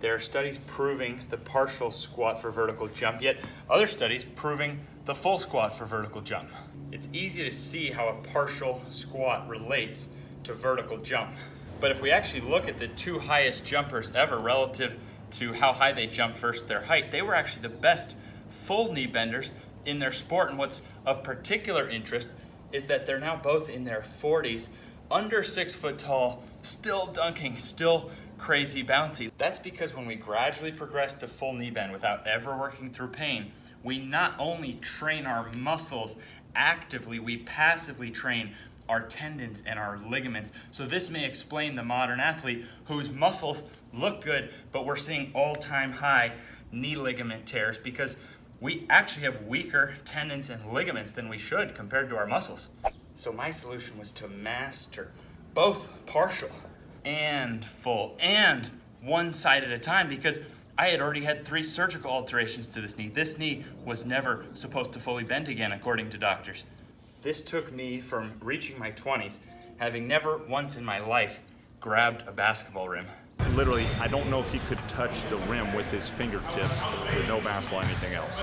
There are studies proving the partial squat for vertical jump, yet other studies proving the full squat for vertical jump. It's easy to see how a partial squat relates to vertical jump. But if we actually look at the two highest jumpers ever relative to how high they jumped versus their height, they were actually the best full knee benders in their sport. And what's of particular interest is that they're now both in their 40s, under 6 foot tall, still dunking, still crazy bouncy. That's because when we gradually progress to full knee bend without ever working through pain, we not only train our muscles actively, we passively train our tendons and our ligaments. So this may explain the modern athlete whose muscles look good, but we're seeing all-time high knee ligament tears because we actually have weaker tendons and ligaments than we should compared to our muscles. So my solution was to master both partial and full and one side at a time, because I had already had 3 surgical alterations to this knee. This knee was never supposed to fully bend again, according to doctors. This took me from reaching my 20s, having never once in my life grabbed a basketball rim. Literally, I don't know if he could touch the rim with his fingertips with no basketball or anything else.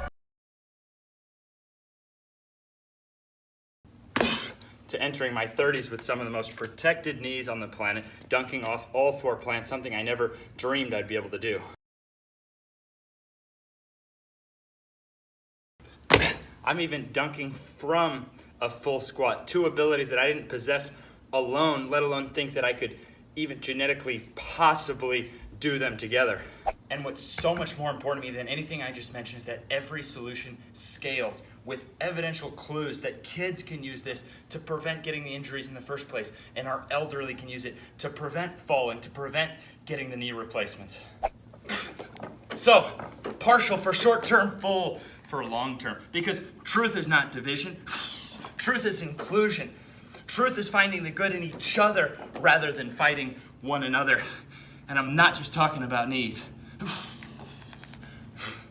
To entering my 30s with some of the most protected knees on the planet, dunking off all 4 plants, something I never dreamed I'd be able to do. I'm even dunking from a full squat, 2 abilities that I didn't possess alone, let alone think that I could even genetically possibly do them together. And what's so much more important to me than anything I just mentioned is that every solution scales with evidential clues that kids can use this to prevent getting the injuries in the first place, and our elderly can use it to prevent falling, to prevent getting the knee replacements. So, partial for short term, full for long term. Because truth is not division, truth is inclusion. Truth is finding the good in each other rather than fighting one another. And I'm not just talking about knees.